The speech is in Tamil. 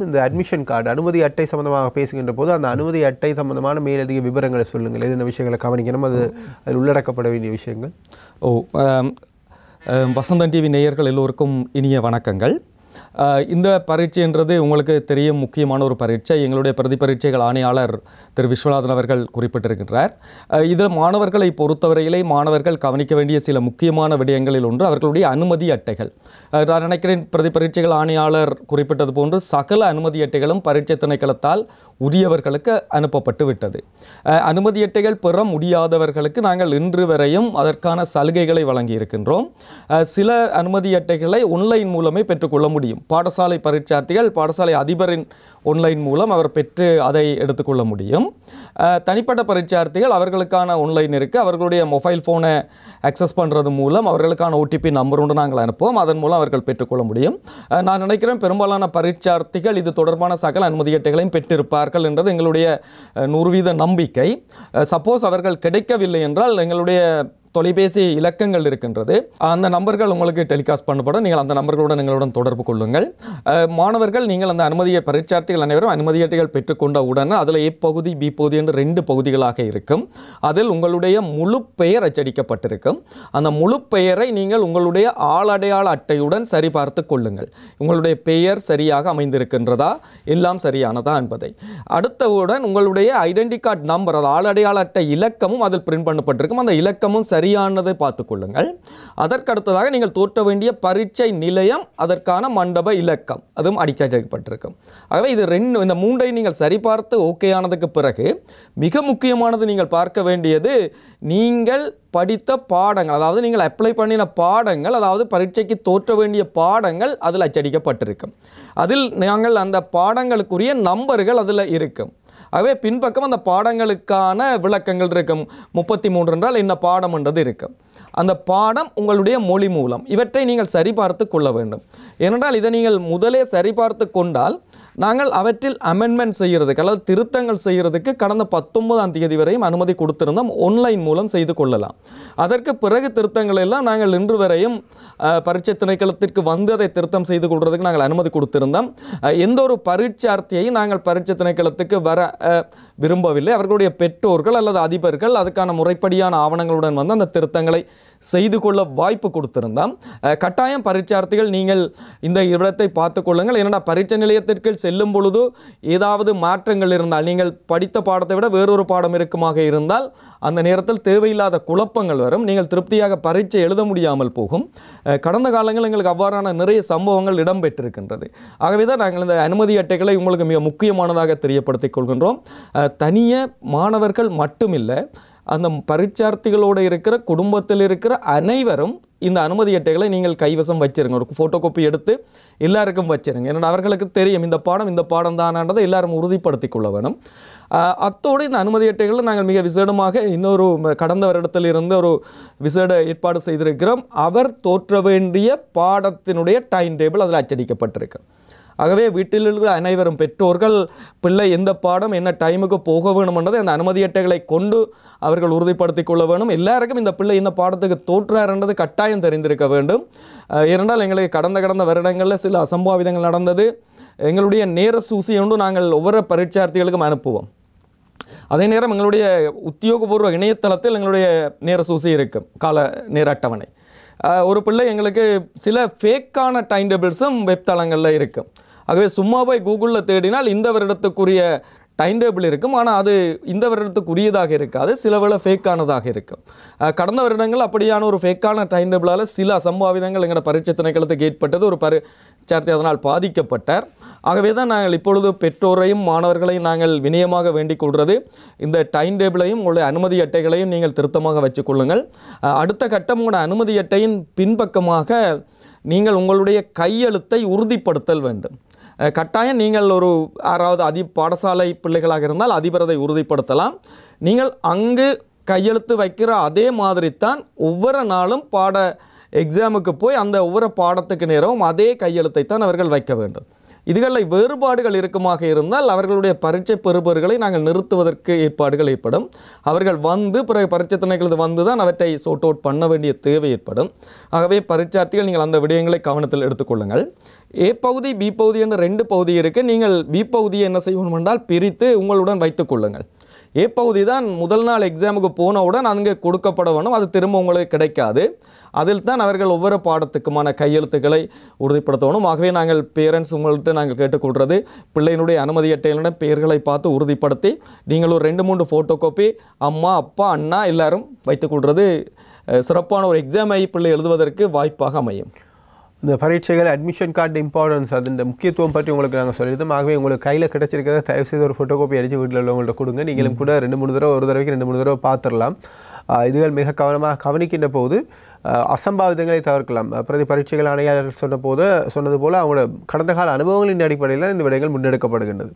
இந்த அட்மிஷன் கார்டு அனுமதி அட்டை சம்பந்தமாக பேசுகின்ற போது அந்த அனுமதி அட்டை சம்பந்தமான மேலதிக விவரங்களை சொல்லுங்கள். என்னென்ன விஷயங்களை கவனிக்கணும், அதில் உள்ளடக்கப்பட வேண்டிய விஷயங்கள். வசந்தன் டிவி நேயர்கள் எல்லோருக்கும் இனிய வணக்கங்கள். இந்த பரீட்சைன்றது உங்களுக்கு தெரியும், முக்கியமான ஒரு பரீட்சை. எங்களுடைய பிரதி பரீட்சைகள் ஆணையாளர் திரு விஸ்வநாதன் அவர்கள் குறிப்பிட்டிருக்கின்றார். இதில் மாணவர்களை பொறுத்தவரையிலே மாணவர்கள் கவனிக்க வேண்டிய சில முக்கியமான விடயங்களில் ஒன்று அவர்களுடைய அனுமதி அட்டைகள். நான் நினைக்கிறேன் பிரதி பரீட்சைகள் ஆணையாளர் குறிப்பிட்டது போன்று சகல அனுமதி அட்டைகளும் பரீட்சை திணைக்களத்தால் உரியவர்களுக்கு அனுப்பப்பட்டு விட்டது. அனுமதி அட்டைகள் பெற முடியாதவர்களுக்கு நாங்கள் இன்று வரையும் அதற்கான சலுகைகளை வழங்கி இருக்கின்றோம். சில அனுமதி அட்டைகளை ஒன்லைன் மூலமே பெற்றுக்கொள்ள முடியும். பாடசாலை பரீட்சார்த்திகள் பாடசாலை அதிபரின் ஒன்லைன் மூலம் அவர் பெற்று அதை எடுத்துக்கொள்ள முடியும். தனிப்பட்ட பரீட்சார்த்திகள் அவர்களுக்கான ஒன்லைன் இருக்குது. அவர்களுடைய மொபைல் ஃபோனை அக்சஸ் பண்ணுறது மூலம் அவர்களுக்கான ஓடிபி நம்பர் ஒன்று நாங்கள் அனுப்புவோம். அதன் மூலம் அவர்கள் பெற்றுக்கொள்ள முடியும். நான் நினைக்கிறேன் பெரும்பாலான பரீட்சார்த்திகள் இது தொடர்பான சகல அனுமதி அட்டைகளையும் பெற்றிருப்பார்கள் என்றது எங்களுடைய 100% நம்பிக்கை. சப்போஸ் அவர்கள் கிடைக்கவில்லை என்றால் எங்களுடைய தொலைபேசி இலக்கங்கள் இருக்கின்றது. அந்த நம்பர்கள் உங்களுக்கு டெலிகாஸ்ட் பண்ணப்படும். நீங்கள் அந்த நம்பர்களுடன் எங்களுடன் தொடர்பு கொள்ளுங்கள். மாணவர்கள் நீங்கள் அந்த அனுமதியை பரீட்சார்த்திகள் அனைவரும் அனுமதி அட்டைகள் பெற்றுக்கொண்ட உடனே அதில் ஏ பகுதி பி பகுதி என்று 2 பகுதிகளாக இருக்கும். அதில் உங்களுடைய முழு பெயர் அச்சடிக்கப்பட்டிருக்கும். அந்த முழு பெயரை நீங்கள் உங்களுடைய ஆளடையாள அட்டையுடன் சரிபார்த்து கொள்ளுங்கள். உங்களுடைய பெயர் சரியாக அமைந்திருக்கின்றதா, எல்லாம் சரியானதா என்பதை. அடுத்தவுடன் உங்களுடைய ஐடென்டி கார்டு நம்பர், அது ஆளடையாள அட்டை இலக்கமும் அதில் பிரிண்ட் பண்ணப்பட்டிருக்கும். அந்த இலக்கமும் சரியானதை பார்த்துக் கொள்ளுங்கள். அதற்கடுத்ததாக நீங்கள் தோற்ற வேண்டிய பரீட்சை நிலையம், அதற்கான மண்டப இலக்கம் அதுவும் அடிக்கப்பட்டிருக்கும். ஆகவே இது இந்த 3ஐ நீங்கள் சரிபார்த்து ஓகேயானதுக்கு பிறகு மிக முக்கியமானது நீங்கள் பார்க்க வேண்டியது நீங்கள் படித்த பாடங்கள், அதாவது நீங்கள் அப்ளை பண்ணின பாடங்கள், அதாவது பரீட்சைக்கு தோற்ற வேண்டிய பாடங்கள் அதில் அச்சடிக்கப்பட்டிருக்கும். அதில் நாங்கள் அந்த பாடங்களுக்குரிய நம்பர்கள் அதில் இருக்கும். ஆகவே பின்பக்கம் அந்த பாடங்களுக்கான விளக்கங்கள் இருக்கும். 33 என்றால் என்ன பாடம் என்றது இருக்கும். அந்த பாடம் உங்களுடைய மொழி மூலம் இவற்றை நீங்கள் சரிபார்த்து கொள்ள வேண்டும். ஏனென்றால் இதை நீங்கள் முதலே சரிபார்த்து கொண்டால் நாங்கள் அவற்றில் அமெண்ட்மெண்ட் செய்கிறதுக்கு அல்லது திருத்தங்கள் செய்கிறதுக்கு கடந்த 19ஆம் தேதி வரையும் அனுமதி கொடுத்திருந்தோம். ஆன்லைன் மூலம் செய்து கொள்ளலாம். அதற்கு பிறகு திருத்தங்கள் எல்லாம் நாங்கள் இன்று வரையும் பரீட்சை திணைக்களத்திற்கு வந்து அதை திருத்தம் செய்து கொள்வதற்கு நாங்கள் அனுமதி கொடுத்திருந்தோம். எந்த ஒரு பரீட்சார்த்தியையும் நாங்கள் பரீட்சை திணைக்களத்துக்கு வர விரும்பவில்லை. அவர்களுடைய பெற்றோர்கள் அல்லது அதிபர்கள் அதுக்கான முறைப்படியான ஆவணங்களுடன் வந்து அந்த திருத்தங்களை செய்து கொள்ள வாய்ப்பு கொடுத்திருந்தோம். கட்டாயம் பரீட்சார்த்திகள் நீங்கள் இந்த இடத்தை பார்த்து கொள்ளுங்கள். ஏன்னா பரீட்சை நிலையத்திற்கு செல்லும் பொழுது ஏதாவது மாற்றங்கள் இருந்தால், நீங்கள் படித்த பாடத்தை விட வேறொரு பாடம் இருக்குமாக இருந்தால் அந்த நேரத்தில் தேவையில்லாத குழப்பங்கள் வரும். நீங்கள் திருப்தியாக பரீட்சை எழுத முடியாமல் போகும். கடந்த காலங்களில் எங்களுக்கு அவ்வாறான நிறைய சம்பவங்கள் இடம்பெற்றிருக்கின்றது. ஆகவே தான் நாங்கள் இந்த அனுமதி அட்டைகளை உங்களுக்கு மிக முக்கியமானதாக தெரியப்படுத்திக் கொள்கின்றோம். தனியே மாணவர்கள் மட்டுமில்லை, அந்த பரீட்சார்த்திகளோடு இருக்கிற குடும்பத்தில் இருக்கிற அனைவரும் இந்த அனுமதி அட்டைகளை நீங்கள் கைவசம் வச்சிருங்க. ஒரு ஃபோட்டோ காப்பி எடுத்து எல்லாருக்கும் வச்சிருங்க. ஏன்னா அவர்களுக்கு தெரியும் இந்த பாடம் தானான்றதை எல்லாரும் உறுதிப்படுத்தி கொள்ள வேணும். அத்தோடு இந்த அனுமதி அட்டைகளை நாங்கள் மிக விசேடமாக இன்னொரு கடந்த வருடத்தில் இருந்து ஒரு விசேட ஏற்பாடு செய்திருக்கிறோம். அவர் தோற்ற வேண்டிய பாடத்தினுடைய டைம் டேபிள் அதில் அச்சடிக்கப்பட்டிருக்கு. ஆகவே வீட்டில் இருக்கிற அனைவரும் பெற்றோர்கள் பிள்ளை எந்த பாடம் என்ன டைமுக்கு போக வேணும் என்றதை அந்த அனுமதி அட்டைகளை கொண்டு அவர்கள் உறுதிப்படுத்தி கொள்ள வேணும். எல்லாருக்கும் இந்த பிள்ளை இந்த பாடத்துக்கு தோற்றார்ன்றது கட்டாயம் தெரிந்திருக்க வேண்டும். ஏனென்றால் எங்களுக்கு கடந்த வருடங்களில் சில அசம்பாவிதங்கள் நடந்தது. எங்களுடைய நேர சூசி ஒன்று நாங்கள் ஒவ்வொரு பரீட்சார்த்திகளுக்கும் அனுப்புவோம். அதே நேரம் எங்களுடைய உத்தியோகபூர்வ இணையதளத்தில் எங்களுடைய நேர சூசி இருக்கும், கால நேர அட்டவணை. ஒரு பிள்ளை எங்களுக்கு சில ஃபேக்கான டைம் டேபிள்ஸும் வெப் தளங்களில் இருக்கும். ஆகவே சும்மா போய் கூகுளில் தேடினால் இந்த வருடத்துக்குரிய டைம் டேபிள் இருக்கும். ஆனால் அது இந்த வருடத்துக்குரியதாக இருக்காது, சில வேளை ஃபேக்கானதாக இருக்கும். கடந்த வருடங்கள் அப்படியான ஒரு ஃபேக்கான டைம் டேபிளால் சில அசம்பாவிதங்கள் எங்களோட பரீட்சை திணைக்களத்துக்கு ஏற்பட்டது. ஒரு பரீட்சார்த்தி அதனால் பாதிக்கப்பட்டார். ஆகவே தான் நாங்கள் இப்பொழுது பெற்றோரையும் மாணவர்களையும் நாங்கள் வினயமாக வேண்டிக் கொள்வது, இந்த டைம் டேபிளையும் உங்களுடைய அனுமதி அட்டைகளையும் நீங்கள் திருத்தமாக வச்சுக்கொள்ளுங்கள். அடுத்த கட்டம் உங்களோட அனுமதி அட்டையின் பின்பக்கமாக நீங்கள் உங்களுடைய கையெழுத்தை உறுதிப்படுத்தல் வேண்டும். கட்டாயம் நீங்கள் ஒரு யாராவது பாடசாலை பிள்ளைகளாக இருந்தால் அதிபரதை உறுதிப்படுத்தலாம். நீங்கள் அங்கு கையெழுத்து வைக்கிற அதே மாதிரி தான் ஒவ்வொரு நாளும் எக்ஸாமுக்கு போய் அந்த ஒவ்வொரு பாடத்துக்கு நேரமும் அதே கையெழுத்தை தான் அவர்கள் வைக்க வேண்டும். இதுகளில் வேறுபாடுகள் இருக்குமாக இருந்தால் அவர்களுடைய பரீட்சை பெறுபவர்களை நாங்கள் நிறுத்துவதற்கு ஏற்பாடுகள் ஏற்படும். அவர்கள் வந்து பிறகு பரீட்சை திணைக்களது வந்து தான் அவற்றை சோர்ட் அவுட் பண்ண வேண்டிய தேவை ஏற்படும். ஆகவே பரீட்சார்த்திகள் நீங்கள் அந்த விடயங்களை கவனத்தில் எடுத்துக்கொள்ளுங்கள். ஏ பகுதி பி பகுதி என்ற 2 பகுதி இருக்குது. நீங்கள் பி பகுதியை என்ன செய்யணும் என்றால் பிரித்து உங்களுடன் வைத்துக் கொள்ளுங்கள். ஏ பகுதி தான் முதல் நாள் எக்ஸாமுக்கு போனவுடன் அங்கே கொடுக்கப்பட வேணும். அது திரும்ப உங்களுக்கு கிடைக்காது. அதில் தான் அவர்கள் ஒவ்வொரு பாடத்துக்குமான கையெழுத்துக்களை உறுதிப்படுத்தணும். ஆகவே நாங்கள் பேரண்ட்ஸ் உங்கள்கிட்ட நாங்கள் கேட்டுக்கொள்வது, பிள்ளையினுடைய அனுமதி அட்டையினுடன் பெயர்களை பார்த்து உறுதிப்படுத்தி நீங்கள் ஒரு 2-3 ஃபோட்டோ காப்பி அம்மா அப்பா அண்ணா எல்லாரும் வைத்துக்கொள்வது சிறப்பான ஒரு எக்ஸாமை பிள்ளை எழுதுவதற்கு வாய்ப்பாக அமையும். இந்த பரீட்சைகள் அட்மிஷன் கார்டு இம்பார்ட்டன்ஸ் அது இந்த முக்கியத்துவம் பற்றி உங்களுக்கு நாங்கள் சொல்லியிருந்தோம். ஆகவே உங்களுக்கு கையில் கிடைச்சிருக்கிறத தயவு செய்து ஒரு ஃபோட்டோ காப்பி அடித்து வீட்டில் உள்ளவங்கள்ட்ட கொடுங்க. நீங்களும் கூட 2-3 தடவை ஒரு தடவைக்கு 2-3 தடவை பார்த்துடலாம். இதுகள் மிக கவனமாக கவனிக்கின்ற போது அசம்பாவிதங்களை தவிர்க்கலாம். பிரதி பரீட்சைகள் ஆணையாளர் சொன்னது போல அவங்களோட கடந்த கால அனுபவங்களின் அடிப்படையில் இந்த விடயங்கள் முன்னெடுக்கப்படுகின்றது.